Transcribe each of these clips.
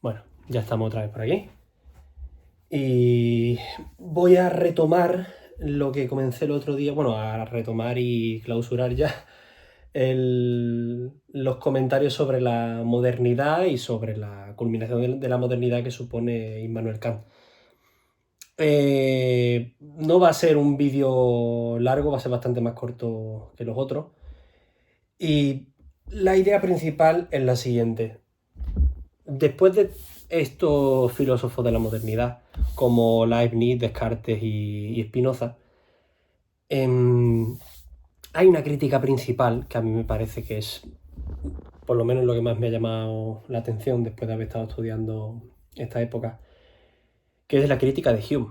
Bueno, ya estamos otra vez por aquí. Y voy a retomar lo que comencé el otro día, bueno, a retomar y clausurar ya los comentarios sobre la modernidad y sobre la culminación de la modernidad que supone Immanuel Kant. No va a ser un vídeo largo, va a ser bastante más corto que los otros. Y la idea principal es la siguiente. Después de estos filósofos de la modernidad, como Leibniz, Descartes y Spinoza, hay una crítica principal que a mí me parece que es, por lo menos, lo que más me ha llamado la atención después de haber estado estudiando esta época, que es la crítica de Hume,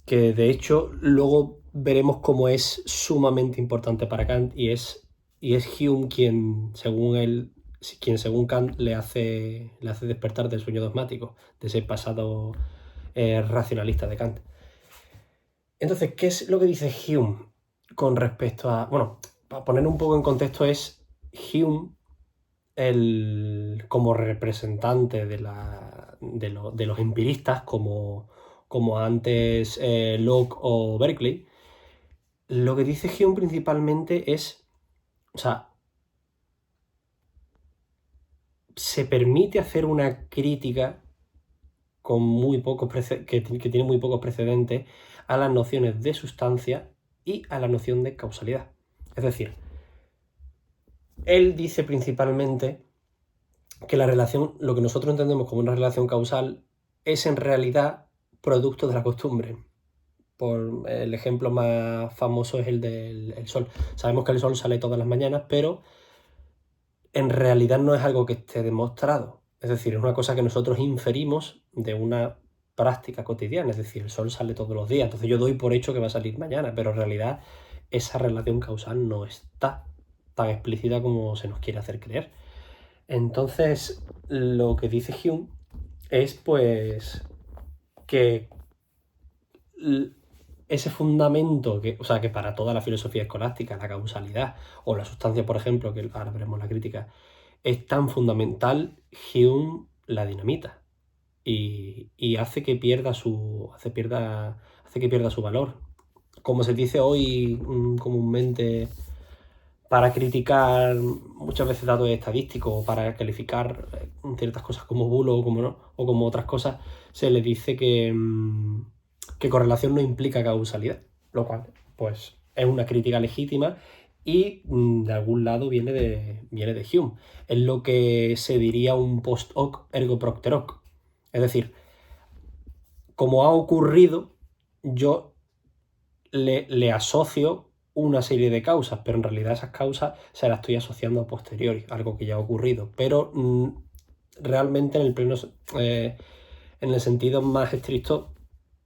que de hecho luego veremos cómo es sumamente importante para Kant y es Hume quien según Kant le hace despertar del sueño dogmático, de ese pasado racionalista de Kant. Entonces, ¿qué es lo que dice Hume con respecto a... Bueno, para poner un poco en contexto, es Hume como representante de los empiristas, como antes Locke o Berkeley. Lo que dice Hume principalmente es, o sea, se permite hacer una crítica con que tiene muy pocos precedentes a las nociones de sustancia y a la noción de causalidad. Es decir, él dice principalmente que la relación, lo que nosotros entendemos como una relación causal, es en realidad producto de la costumbre. Por el ejemplo más famoso es el del sol. Sabemos que el sol sale todas las mañanas, pero en realidad no es algo que esté demostrado. Es decir, es una cosa que nosotros inferimos de una práctica cotidiana. Es decir, el sol sale todos los días. Entonces yo doy por hecho que va a salir mañana, pero en realidad esa relación causal no está tan explícita como se nos quiere hacer creer. Entonces, lo que dice Hume es pues que ese fundamento o sea, que para toda la filosofía escolástica, la causalidad o la sustancia, por ejemplo, que ahora veremos la crítica, es tan fundamental, Hume la dinamita y hace que pierda su valor. Como se dice hoy comúnmente, para criticar muchas veces datos estadísticos o para calificar ciertas cosas como bulo o como no, o como otras cosas, se le dice que correlación no implica causalidad, lo cual pues es una crítica legítima y de algún lado viene de Hume. Es lo que se diría un post hoc ergo propter hoc. Es decir, como ha ocurrido, yo le asocio una serie de causas, pero en realidad esas causas se las estoy asociando a posteriori, algo que ya ha ocurrido. Pero realmente en el sentido más estricto,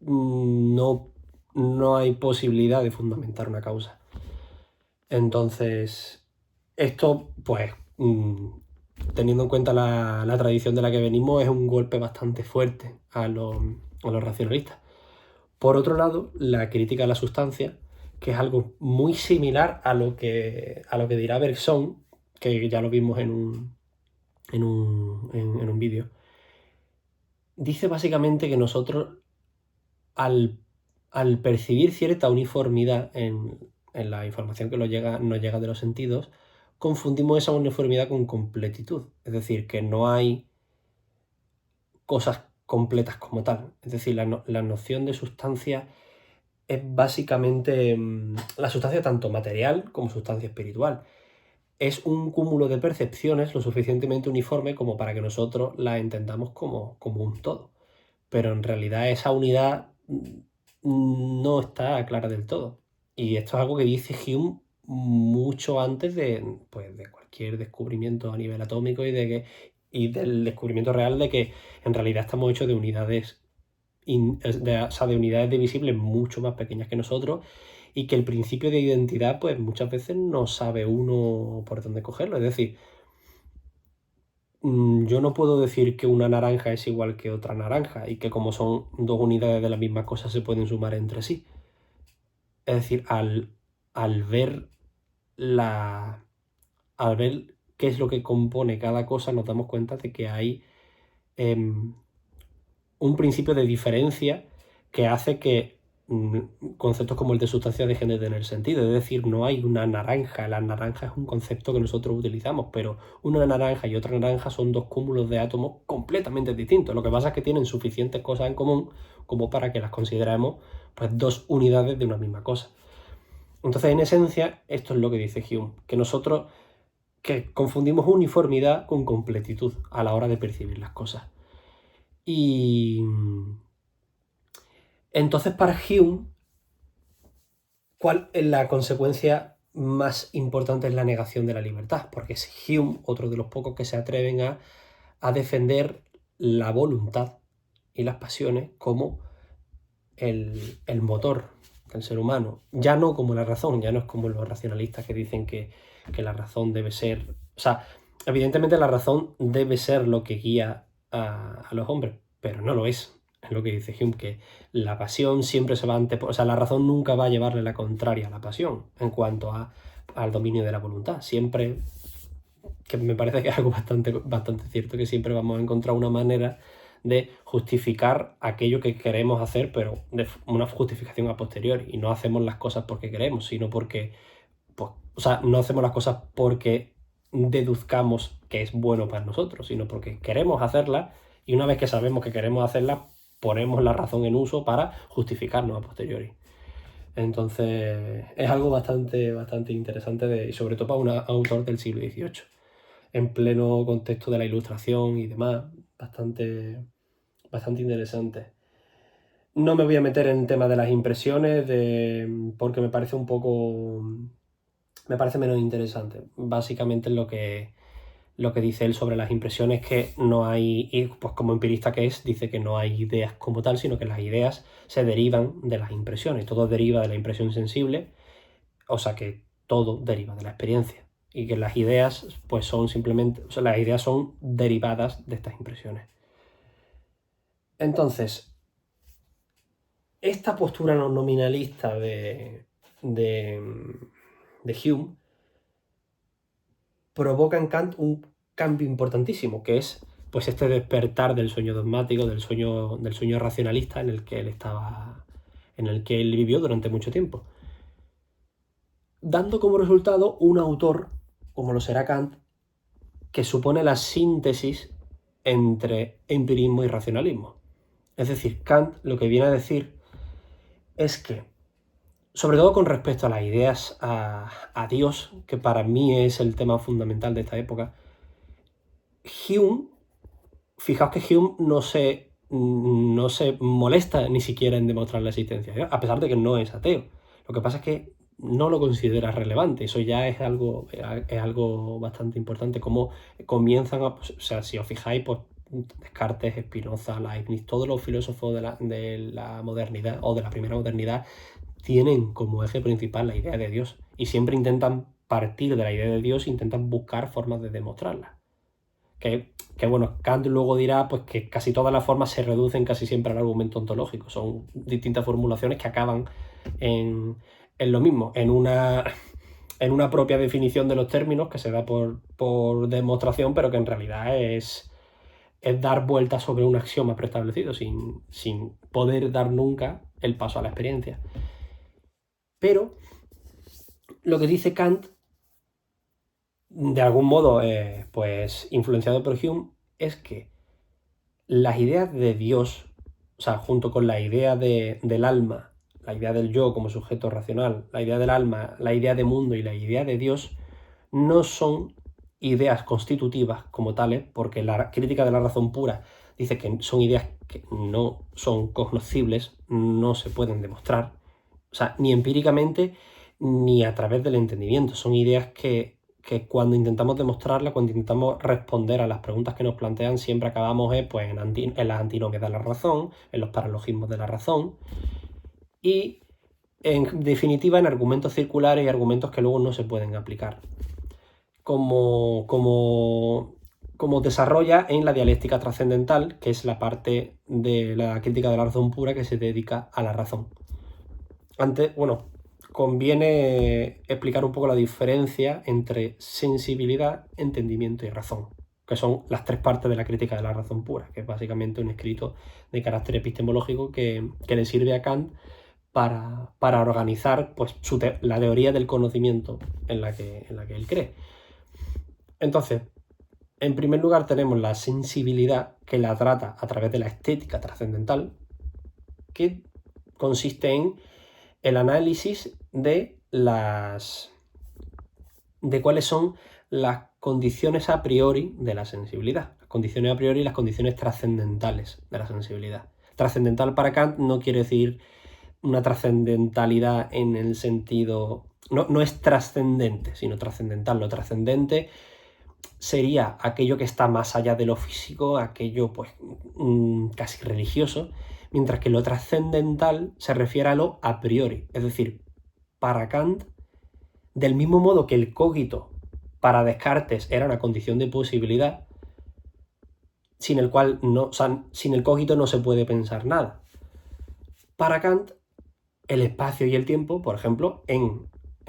no hay posibilidad de fundamentar una causa. Entonces, esto, pues, teniendo en cuenta la tradición de la que venimos, es un golpe bastante fuerte a los racionalistas. Por otro lado, la crítica a la sustancia, que es algo muy similar a lo que dirá Bergson, que ya lo vimos en un vídeo, dice básicamente que nosotros, al percibir cierta uniformidad en la información que nos llega de los sentidos, confundimos esa uniformidad con completitud. Es decir, que no hay cosas completas como tal. Es decir, la noción de sustancia es básicamente la sustancia tanto material como sustancia espiritual. Es un cúmulo de percepciones lo suficientemente uniforme como para que nosotros la entendamos como un todo. Pero en realidad esa unidad no está clara del todo. Y esto es algo que dice Hume mucho antes pues, de cualquier descubrimiento a nivel atómico y del descubrimiento real de que en realidad estamos hechos de unidades o sea, de unidades divisibles mucho más pequeñas que nosotros y que el principio de identidad pues muchas veces no sabe uno por dónde cogerlo. Es decir, yo no puedo decir que una naranja es igual que otra naranja y que como son dos unidades de la misma cosa se pueden sumar entre sí. Es decir, al ver al ver qué es lo que compone cada cosa, nos damos cuenta de que hay un principio de diferencia que hace que conceptos como el de sustancia dejen de tener sentido. Es decir, no hay una naranja. La naranja es un concepto que nosotros utilizamos, pero una naranja y otra naranja son dos cúmulos de átomos completamente distintos. Lo que pasa es que tienen suficientes cosas en común como para que las consideremos pues dos unidades de una misma cosa. Entonces, en esencia, esto es lo que dice Hume, que nosotros que confundimos uniformidad con completitud a la hora de percibir las cosas. Y entonces, para Hume, ¿cuál es la consecuencia más importante? Es la negación de la libertad, porque es Hume otro de los pocos que se atreven a defender la voluntad y las pasiones como el motor del ser humano, ya no como la razón, ya no es como los racionalistas que dicen que la razón debe ser, o sea, evidentemente la razón debe ser lo que guía a los hombres, pero no lo es lo que dice Hume, que la pasión siempre se va o sea, la razón nunca va a llevarle la contraria a la pasión en cuanto al dominio de la voluntad, siempre, que me parece que es algo bastante cierto, que siempre vamos a encontrar una manera de justificar aquello que queremos hacer, pero de una justificación a posteriori. Y no hacemos las cosas porque queremos, sino porque, pues, o sea, no hacemos las cosas porque deduzcamos que es bueno para nosotros, sino porque queremos hacerlas y una vez que sabemos que queremos hacerlas, ponemos la razón en uso para justificarnos a posteriori. Entonces, es algo bastante interesante y sobre todo para un autor del siglo XVIII, en pleno contexto de la Ilustración y demás, bastante interesante. No me voy a meter en el tema de las impresiones, porque me parece menos interesante. Básicamente lo que dice él sobre las impresiones es que no hay, y pues como empirista que es, dice que no hay ideas como tal, sino que las ideas se derivan de las impresiones. Todo deriva de la impresión sensible, o sea que todo deriva de la experiencia. Y que las ideas, pues son simplemente, o sea, las ideas son derivadas de estas impresiones. Entonces, esta postura no nominalista de Hume provoca en Kant un cambio importantísimo, que es pues este despertar del sueño dogmático, del sueño racionalista en el que él vivió durante mucho tiempo, dando como resultado un autor, como lo será Kant, que supone la síntesis entre empirismo y racionalismo. Es decir, Kant lo que viene a decir es que, sobre todo con respecto a las ideas a Dios, que para mí es el tema fundamental de esta época, Hume, fijaos que Hume no se molesta ni siquiera en demostrar la existencia de Dios, a pesar de que no es ateo. Lo que pasa es que no lo considera relevante. Eso ya es algo bastante importante. Cómo comienzan o sea, si os fijáis, pues Descartes, Spinoza, Leibniz, todos los filósofos de la modernidad o de la primera modernidad tienen como eje principal la idea de Dios y siempre intentan partir de la idea de Dios e intentan buscar formas de demostrarla. Que bueno, Kant luego dirá pues, que casi todas las formas se reducen casi siempre al argumento ontológico. Son distintas formulaciones que acaban en lo mismo, en una propia definición de los términos que se da por demostración, pero que en realidad es dar vueltas sobre un axioma preestablecido sin poder dar nunca el paso a la experiencia. Pero lo que dice Kant, de algún modo, pues influenciado por Hume, es que las ideas de Dios, o sea, junto con la idea del alma, la idea del yo como sujeto racional, la idea del alma, la idea de mundo y la idea de Dios, no son ideas constitutivas como tales, porque la crítica de la razón pura dice que son ideas que no son cognoscibles, no se pueden demostrar, o sea, ni empíricamente ni a través del entendimiento. Son ideas que cuando intentamos demostrarlas, cuando intentamos responder a las preguntas que nos plantean, siempre acabamos pues, en las antinomias de la razón, en los paralogismos de la razón y, en definitiva, en argumentos circulares y argumentos que luego no se pueden aplicar. Como desarrolla en la dialéctica trascendental, que es la parte de la crítica de la razón pura que se dedica a la razón. Antes, bueno, conviene explicar un poco la diferencia entre sensibilidad, entendimiento y razón. que son las tres partes de la crítica de la razón pura, que es básicamente un escrito de carácter epistemológico que le sirve a Kant para organizar pues, la teoría del conocimiento en la que él cree. Entonces, en primer lugar tenemos la sensibilidad, que la trata a través de la estética trascendental, que consiste en el análisis de cuáles son las condiciones a priori de la sensibilidad. Las condiciones a priori y las condiciones trascendentales de la sensibilidad. Trascendental para Kant no quiere decir una trascendentalidad en el sentido... No es trascendente, sino trascendental. Lo trascendente sería aquello que está más allá de lo físico, aquello pues casi religioso, mientras que lo trascendental se refiere a lo a priori. Es decir, para Kant, del mismo modo que el cogito para Descartes era una condición de posibilidad, sin el cual sin el cogito no se puede pensar nada. Para Kant, el espacio y el tiempo, por ejemplo, en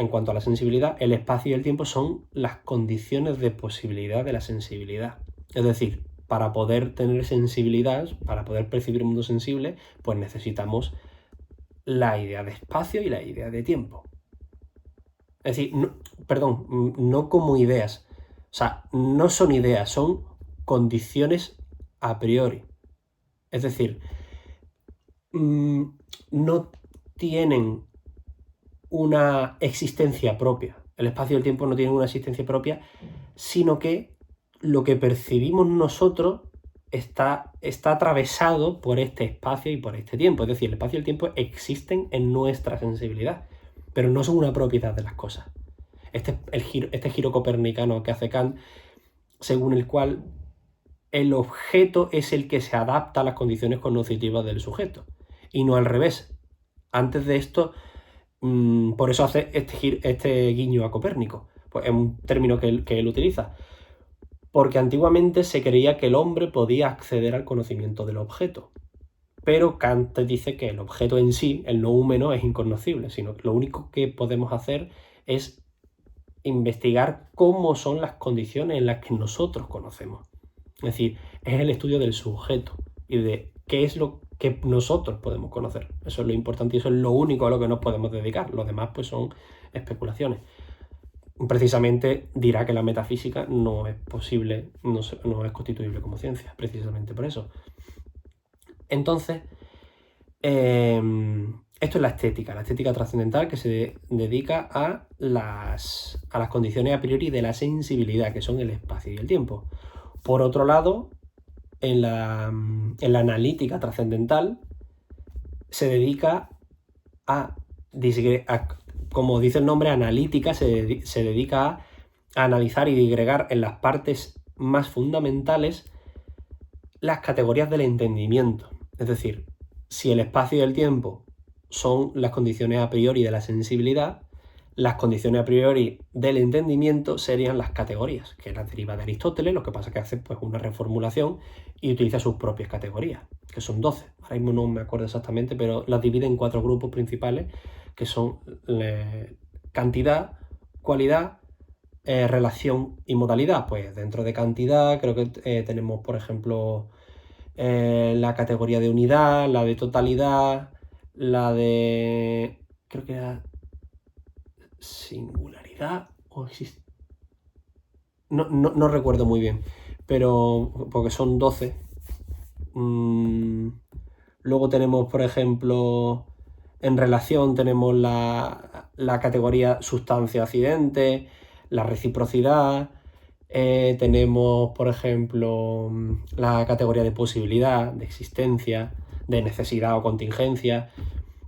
cuanto a la sensibilidad, el espacio y el tiempo son las condiciones de posibilidad de la sensibilidad. Es decir, para poder tener sensibilidad, para poder percibir un mundo sensible, pues necesitamos la idea de espacio y la idea de tiempo. Es decir, no como ideas. O sea, no son ideas, son condiciones a priori. Es decir, no tienen una existencia propia. El espacio y el tiempo no tienen una existencia propia, sino que lo que percibimos nosotros está atravesado por este espacio y por este tiempo. Es decir, el espacio y el tiempo existen en nuestra sensibilidad, pero no son una propiedad de las cosas. Este giro copernicano que hace Kant, según el cual el objeto es el que se adapta a las condiciones cognitivas del sujeto, y no al revés. Antes de esto, por eso hace este guiño a Copérnico, pues es un término que él utiliza, porque antiguamente se creía que el hombre podía acceder al conocimiento del objeto, pero Kant dice que el objeto en sí, el noúmeno, es incognoscible, sino que lo único que podemos hacer es investigar cómo son las condiciones en las que nosotros conocemos. Es decir, es el estudio del sujeto y de qué es lo que nosotros podemos conocer. Eso es lo importante y eso es lo único a lo que nos podemos dedicar. Lo demás pues son especulaciones. Precisamente dirá que la metafísica no es posible, no es constituible como ciencia, precisamente por eso. Entonces, esto es la estética trascendental que se dedica a las condiciones a priori de la sensibilidad, que son el espacio y el tiempo. Por otro lado, en la analítica trascendental se dedica a, como dice el nombre, analítica, se dedica a analizar y disgregar en las partes más fundamentales las categorías del entendimiento. Es decir, si el espacio y el tiempo son las condiciones a priori de la sensibilidad, las condiciones a priori del entendimiento serían las categorías, que las deriva de Aristóteles, lo que pasa es que hace pues, una reformulación y utiliza sus propias categorías, que son 12. Ahora mismo no me acuerdo exactamente, pero las divide en 4 grupos principales, que son cantidad, cualidad, relación y modalidad. Pues dentro de cantidad creo que tenemos, por ejemplo, la categoría de unidad, la de totalidad, la de... creo que era singularidad o existe... No recuerdo muy bien, pero porque son 12. Luego tenemos, por ejemplo, en relación tenemos la categoría sustancia-accidente, la reciprocidad, tenemos, por ejemplo, la categoría de posibilidad, de existencia, de necesidad o contingencia.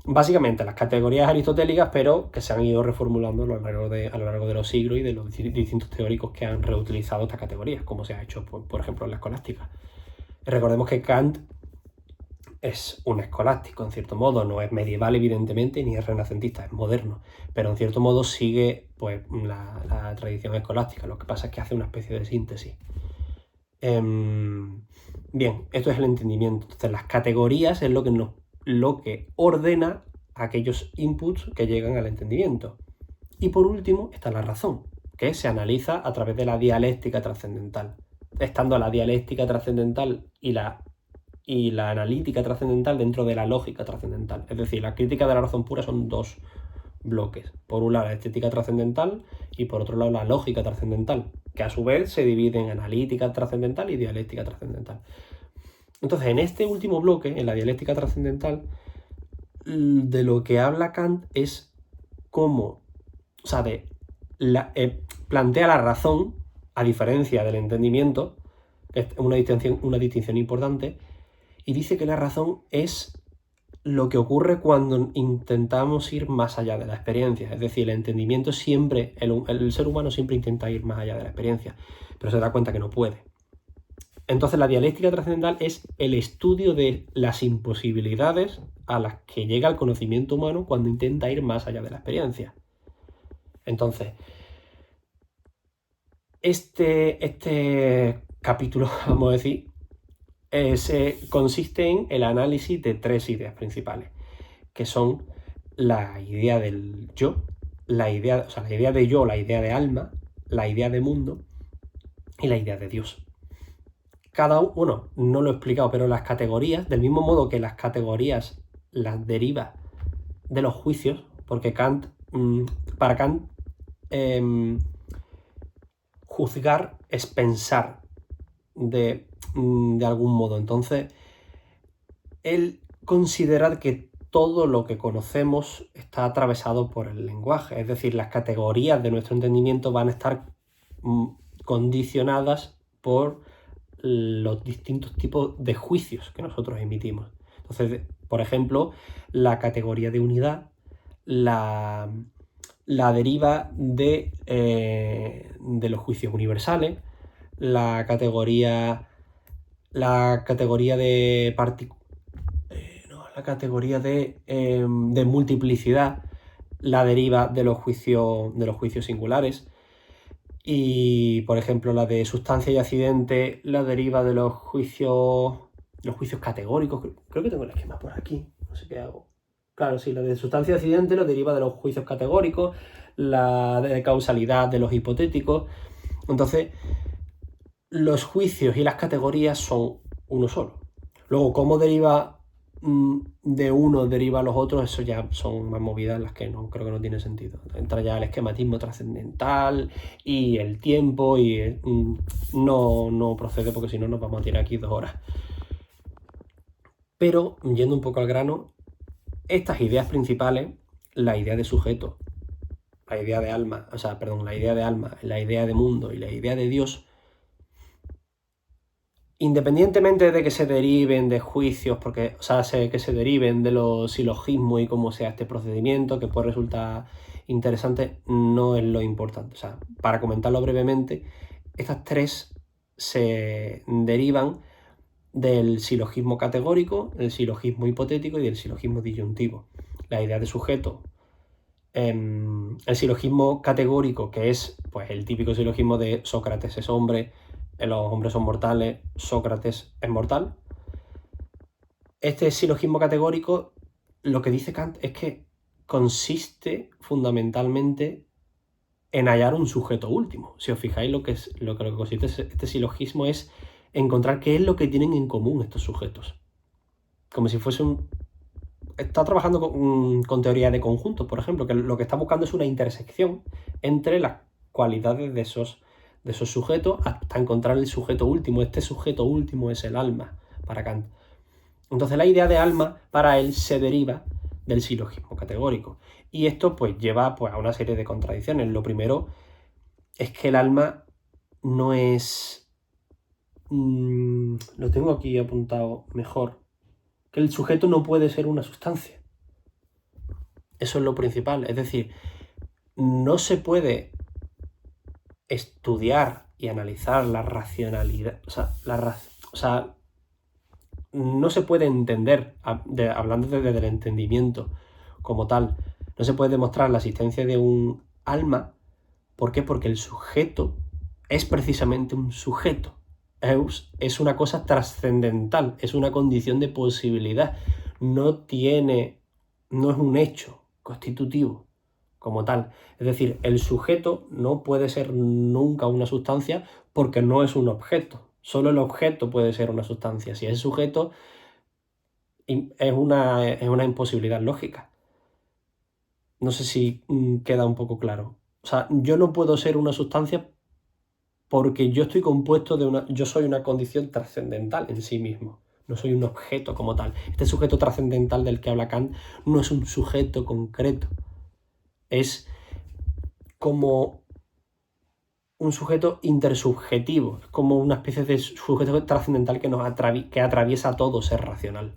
Básicamente las categorías aristotélicas, pero que se han ido reformulando a lo largo de los siglos y de los distintos teóricos que han reutilizado estas categorías, como se ha hecho, por ejemplo, en la escolástica. Recordemos que Kant es un escolástico, en cierto modo, no es medieval, evidentemente, ni es renacentista, es moderno, pero en cierto modo sigue pues, la tradición escolástica. Lo que pasa es que hace una especie de síntesis. Bien, esto es el entendimiento. Entonces, las categorías es lo que ordena aquellos inputs que llegan al entendimiento. Y por último está la razón, que se analiza a través de la dialéctica trascendental. estando la dialéctica trascendental y la analítica trascendental dentro de la lógica trascendental. Es decir, la crítica de la razón pura son dos bloques. Por un lado la estética trascendental y por otro lado la lógica trascendental, que a su vez se divide en analítica trascendental y dialéctica trascendental. Entonces, en este último bloque, en la dialéctica trascendental, de lo que habla Kant es cómo, o sea, plantea la razón, a diferencia del entendimiento, que es una distinción importante, y dice que la razón es lo que ocurre cuando intentamos ir más allá de la experiencia. Es decir, el entendimiento siempre, el ser humano siempre intenta ir más allá de la experiencia, pero se da cuenta que no puede. Entonces la dialéctica trascendental es el estudio de las imposibilidades a las que llega el conocimiento humano cuando intenta ir más allá de la experiencia. Entonces, este capítulo, vamos a decir, consiste en el análisis de tres ideas principales, que son la idea del yo, la idea de yo, la idea de alma, la idea de mundo y la idea de Dios. Cada uno, no lo he explicado, pero las categorías, del mismo modo que las categorías las deriva de los juicios, porque para Kant, juzgar es pensar de algún modo. Entonces, él considera que todo lo que conocemos está atravesado por el lenguaje, es decir, las categorías de nuestro entendimiento van a estar condicionadas por los distintos tipos de juicios que nosotros emitimos. Entonces, por ejemplo, la categoría de unidad la deriva de los juicios universales, la categoría de multiplicidad la deriva de los juicios singulares. Y, por ejemplo, la de sustancia y accidente la deriva de los juicios categóricos. Creo que tengo el esquema por aquí, no sé qué hago. Claro, sí, la de sustancia y accidente lo deriva de los juicios categóricos, la de causalidad de los hipotéticos. Entonces, los juicios y las categorías son uno solo. Luego, cómo deriva de uno deriva a los otros, eso ya son más movidas las que creo que no tiene sentido. Entra ya el esquematismo trascendental y el tiempo y no procede, porque si no nos vamos a tirar aquí 2 horas. Pero, yendo un poco al grano, estas ideas principales, la idea de sujeto, la idea de alma, la idea de mundo y la idea de Dios, independientemente de que se deriven de juicios, que se deriven de los silogismos y cómo sea este procedimiento, que puede resultar interesante, no es lo importante. Para comentarlo brevemente, estas tres se derivan del silogismo categórico, el silogismo hipotético y el silogismo disyuntivo. La idea de sujeto, el silogismo categórico, que es pues el típico silogismo de Sócrates es hombre, los hombres son mortales, Sócrates es mortal. Este silogismo categórico, lo que dice Kant es que consiste fundamentalmente en hallar un sujeto último. Si os fijáis, lo que consiste este silogismo es encontrar qué es lo que tienen en común estos sujetos. Como si fuese está trabajando con teoría de conjuntos, por ejemplo, que lo que está buscando es una intersección entre las cualidades de esos sujetos hasta encontrar el sujeto último. Este sujeto último es el alma para Kant. Entonces la idea de alma para él se deriva del silogismo categórico. Y esto pues lleva pues, a una serie de contradicciones. Lo primero es que el alma no es... lo tengo aquí apuntado mejor. Que el sujeto no puede ser una sustancia. Eso es lo principal. Es decir, no se puede estudiar y analizar la racionalidad, no se puede entender, hablando desde el entendimiento como tal, no se puede demostrar la existencia de un alma. ¿Por qué? Porque el sujeto es precisamente un sujeto. Es una cosa trascendental, es una condición de posibilidad, no es un hecho constitutivo como tal. Es decir, el sujeto no puede ser nunca una sustancia porque no es un objeto. Solo el objeto puede ser una sustancia. Si es sujeto, es una imposibilidad lógica. No sé si queda un poco claro. O sea, yo no puedo ser una sustancia porque yo estoy compuesto yo soy una condición trascendental en sí mismo. No soy un objeto como tal. Este sujeto trascendental del que habla Kant no es un sujeto concreto. Es como un sujeto intersubjetivo, es como una especie de sujeto trascendental que atraviesa todo ser racional.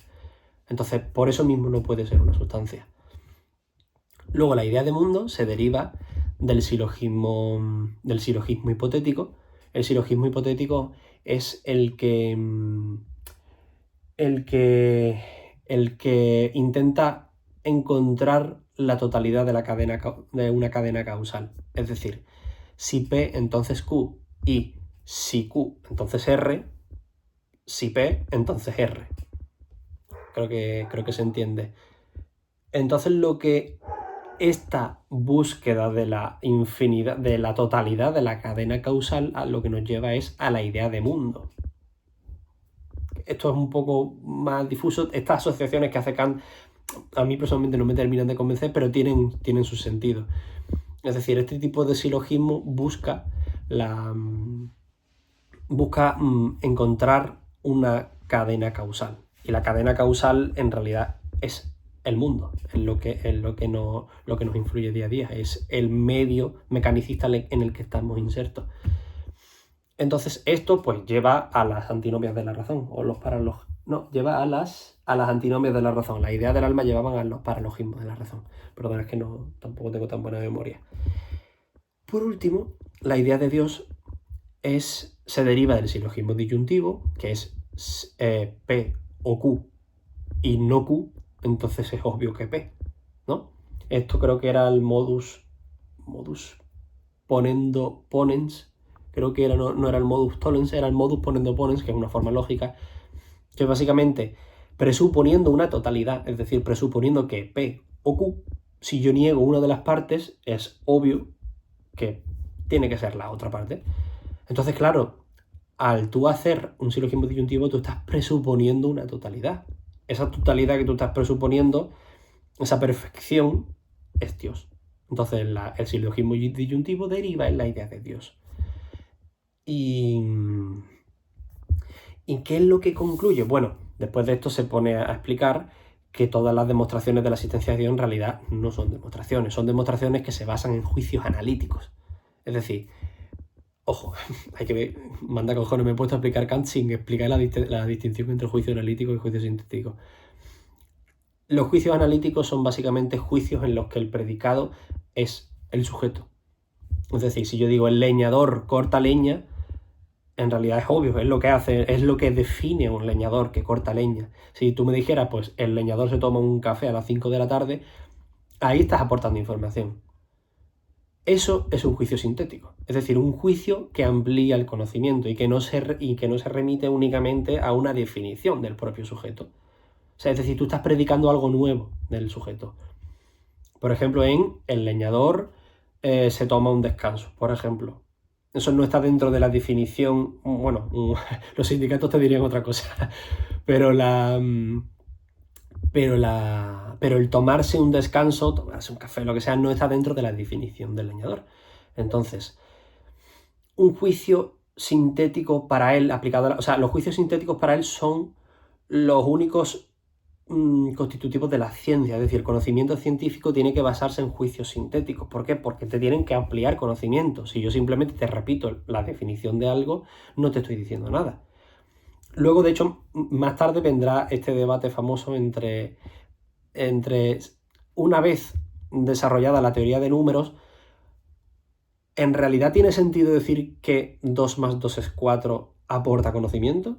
Entonces, por eso mismo no puede ser una sustancia. Luego, la idea de mundo se deriva del silogismo hipotético. El silogismo hipotético es el que intenta encontrar la totalidad de una cadena causal. Es decir, si P, entonces Q, y si Q, entonces R, si P, entonces R. Creo que se entiende. Entonces lo que esta búsqueda de la infinidad, de la totalidad de la cadena causal, a lo que nos lleva es a la idea de mundo. Esto es un poco más difuso. Estas asociaciones que hace Kant a mí personalmente no me terminan de convencer, pero tienen su sentido. Es decir, este tipo de silogismo busca encontrar una cadena causal. Y la cadena causal en realidad es el mundo, es lo que nos influye día a día, es el medio mecanicista en el que estamos insertos. Entonces esto pues lleva a las antinomias de la razón, lleva a las antinomias de la razón. La idea del alma llevaban a los paralogismos de la razón. Perdón, es que tampoco tengo tan buena memoria. Por último, la idea de Dios se deriva del silogismo disyuntivo, que es P o Q y no Q, entonces es obvio que P, ¿no? Esto creo que era el modus ponendo ponens, creo que no era el modus tollens, era el modus ponendo ponens, que es una forma lógica, que básicamente presuponiendo una totalidad, es decir, presuponiendo que P o Q, si yo niego una de las partes, es obvio que tiene que ser la otra parte. Entonces, claro, al tú hacer un silogismo disyuntivo, tú estás presuponiendo una totalidad. Esa totalidad que tú estás presuponiendo, esa perfección, es Dios. Entonces, el silogismo disyuntivo deriva en la idea de Dios. ¿Y qué es lo que concluye? Bueno, después de esto se pone a explicar que todas las demostraciones de la existencia de Dios en realidad no son demostraciones que se basan en juicios analíticos. Es decir, ojo, hay que ver, manda cojones, me he puesto a explicar Kant sin explicar la distinción entre juicio analítico y juicio sintético. Los juicios analíticos son básicamente juicios en los que el predicado es el sujeto. Es decir, si yo digo el leñador corta leña, en realidad es obvio, es lo que hace, es lo que define a un leñador que corta leña. Si tú me dijeras, pues el leñador se toma un café a las 5 de la tarde, ahí estás aportando información. Eso es un juicio sintético, es decir, un juicio que amplía el conocimiento y que no se remite únicamente a una definición del propio sujeto. O sea, es decir, tú estás predicando algo nuevo del sujeto. Por ejemplo, en el leñador se toma un descanso, por ejemplo. Eso no está dentro de la definición, bueno, los sindicatos te dirían otra cosa, pero el tomarse un descanso, tomarse un café, lo que sea, no está dentro de la definición del leñador. Entonces, un juicio sintético para él aplicado, o sea, los juicios sintéticos para él son los únicos constitutivos de la ciencia, es decir, el conocimiento científico tiene que basarse en juicios sintéticos. ¿Por qué? Porque te tienen que ampliar conocimiento. Si yo simplemente te repito la definición de algo, no te estoy diciendo nada. Luego, de hecho, más tarde vendrá este debate famoso entre una vez desarrollada la teoría de números, ¿en realidad tiene sentido decir que 2 más 2 es 4 aporta conocimiento?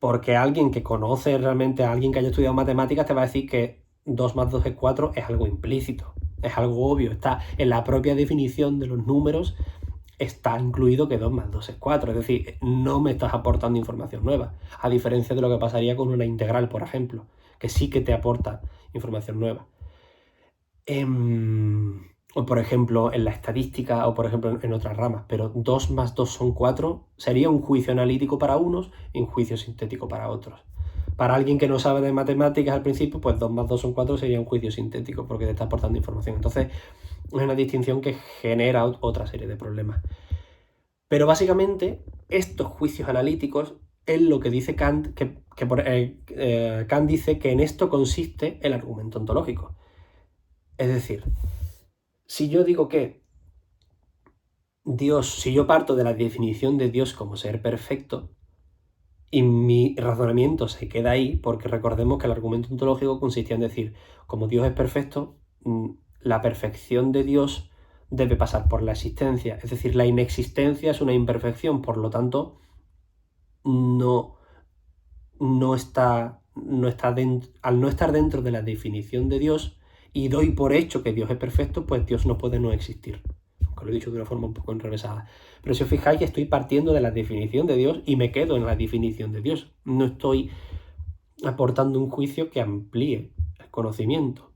Porque alguien que conoce realmente a alguien que haya estudiado matemáticas te va a decir que 2 más 2 es 4 es algo implícito, es algo obvio, está en la propia definición de los números, está incluido que 2 más 2 es 4, es decir, no me estás aportando información nueva, a diferencia de lo que pasaría con una integral, por ejemplo, que sí que te aporta información nueva. o por ejemplo en la estadística, o por ejemplo en otras ramas, pero 2 más 2 son 4, sería un juicio analítico para unos y un juicio sintético para otros. Para alguien que no sabe de matemáticas al principio, pues 2 más 2 son 4 sería un juicio sintético porque te está aportando información. Entonces es una distinción que genera otra serie de problemas. Pero básicamente estos juicios analíticos es lo que dice Kant, Kant dice que en esto consiste el argumento ontológico. Es decir, si yo digo que Dios, si yo parto de la definición de Dios como ser perfecto, y mi razonamiento se queda ahí, porque recordemos que el argumento ontológico consistía en decir, como Dios es perfecto, la perfección de Dios debe pasar por la existencia. Es decir, la inexistencia es una imperfección, por lo tanto, no está al no estar dentro de la definición de Dios, y doy por hecho que Dios es perfecto, pues Dios no puede no existir. Aunque lo he dicho de una forma un poco enrevesada. Pero si os fijáis, estoy partiendo de la definición de Dios y me quedo en la definición de Dios. No estoy aportando un juicio que amplíe el conocimiento.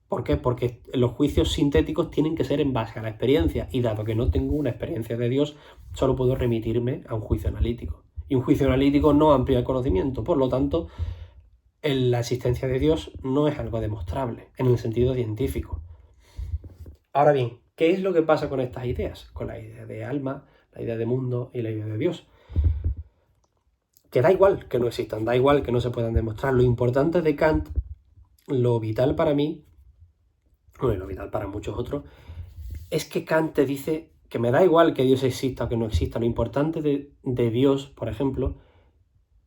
¿Por qué? Porque los juicios sintéticos tienen que ser en base a la experiencia, y dado que no tengo una experiencia de Dios, solo puedo remitirme a un juicio analítico. Y un juicio analítico no amplía el conocimiento, por lo tanto, la existencia de Dios no es algo demostrable en el sentido científico. Ahora bien, ¿qué es lo que pasa con estas ideas? Con la idea de alma, la idea de mundo y la idea de Dios. Que da igual que no existan, da igual que no se puedan demostrar. Lo importante de Kant, lo vital para mí, bueno, lo vital para muchos otros, es que Kant te dice que me da igual que Dios exista o que no exista. Lo importante de Dios, por ejemplo,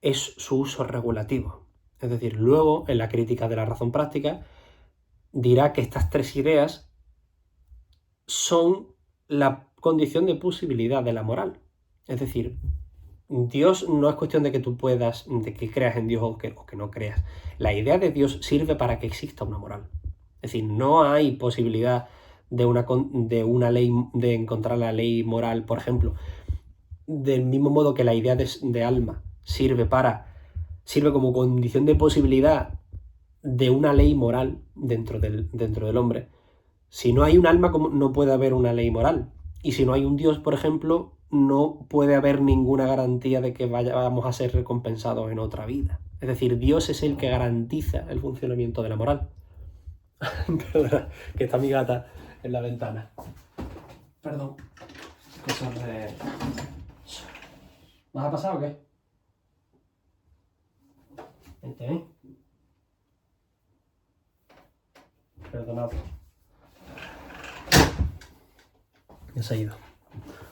es su uso regulativo. Es decir, luego, en la crítica de la razón práctica, dirá que estas tres ideas son la condición de posibilidad de la moral. Es decir, Dios no es cuestión de que tú puedas, de que creas en Dios o que no creas. La idea de Dios sirve para que exista una moral. Es decir, no hay posibilidad de una ley, de encontrar la ley moral, por ejemplo. Del mismo modo que la idea de alma sirve como condición de posibilidad de una ley moral dentro del hombre. Si no hay un alma, no puede haber una ley moral. Y si no hay un Dios, por ejemplo, no puede haber ninguna garantía de que vamos a ser recompensados en otra vida. Es decir, Dios es el que garantiza el funcionamiento de la moral. Perdona, que está mi gata en la ventana. Perdón. Cosas de... ¿Vas a pasar o qué? Vente, ¿eh? Perdonad. Ya se ha ido.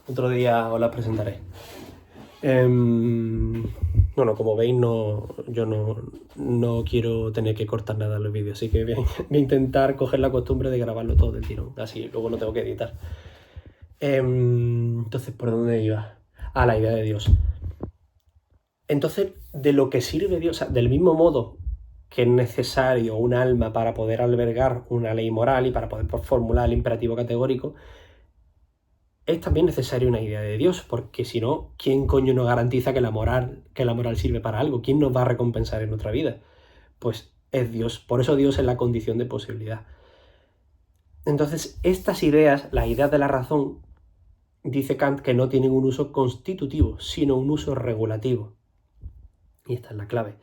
Otro día os la presentaré. Bueno, como veis, yo no quiero tener que cortar nada en los vídeos, así que voy a intentar coger la costumbre de grabarlo todo del tirón, así luego no tengo que editar. Entonces, ¿por dónde iba? A la idea de Dios. Entonces, de lo que sirve Dios, o sea, del mismo modo que es necesario un alma para poder albergar una ley moral y para poder formular el imperativo categórico, es también necesaria una idea de Dios, porque si no, ¿quién coño nos garantiza que la moral sirve para algo? ¿Quién nos va a recompensar en nuestra vida? Pues es Dios. Por eso Dios es la condición de posibilidad. Entonces, estas ideas, las ideas de la razón, dice Kant que no tienen un uso constitutivo, sino un uso regulativo. Y esta es la clave.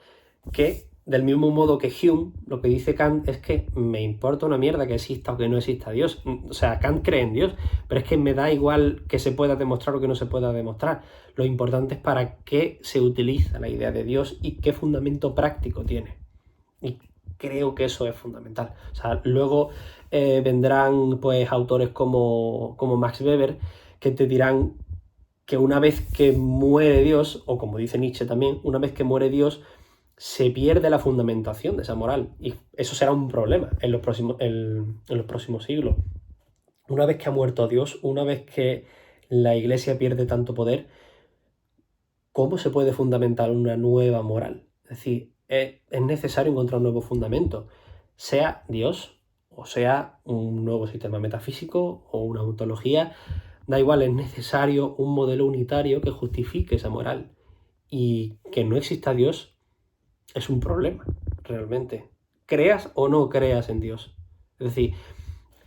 Que, del mismo modo que Hume, lo que dice Kant es que me importa una mierda que exista o que no exista Dios. O sea, Kant cree en Dios, pero es que me da igual que se pueda demostrar o que no se pueda demostrar. Lo importante es para qué se utiliza la idea de Dios y qué fundamento práctico tiene. Y creo que eso es fundamental. O sea, luego vendrán pues autores como Max Weber que te dirán que una vez que muere Dios, o como dice Nietzsche también, una vez que muere Dios, se pierde la fundamentación de esa moral. Y eso será un problema en los próximos siglos. Una vez que ha muerto Dios, una vez que la Iglesia pierde tanto poder, ¿cómo se puede fundamentar una nueva moral? Es decir, es necesario encontrar un nuevo fundamento, sea Dios o sea un nuevo sistema metafísico o una ontología. Da igual, es necesario un modelo unitario que justifique esa moral. Y que no exista Dios es un problema, realmente. Creas o no creas en Dios. Es decir,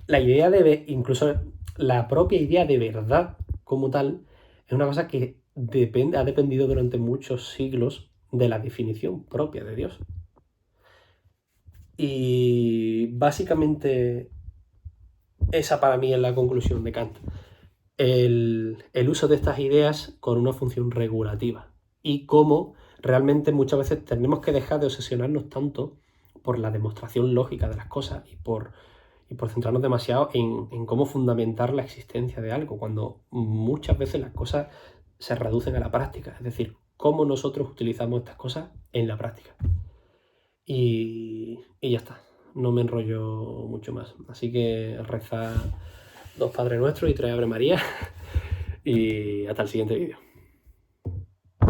la idea incluso la propia idea de verdad como tal, es una cosa que ha dependido durante muchos siglos de la definición propia de Dios. Y básicamente esa para mí es la conclusión de Kant. El uso de estas ideas con una función regulativa. Y cómo realmente muchas veces tenemos que dejar de obsesionarnos tanto por la demostración lógica de las cosas y por centrarnos demasiado en cómo fundamentar la existencia de algo, cuando muchas veces las cosas se reducen a la práctica. Es decir, cómo nosotros utilizamos estas cosas en la práctica. Y ya está. No me enrollo mucho más. Así que reza 2 Padres Nuestros y 3 Ave María. Y hasta el siguiente vídeo.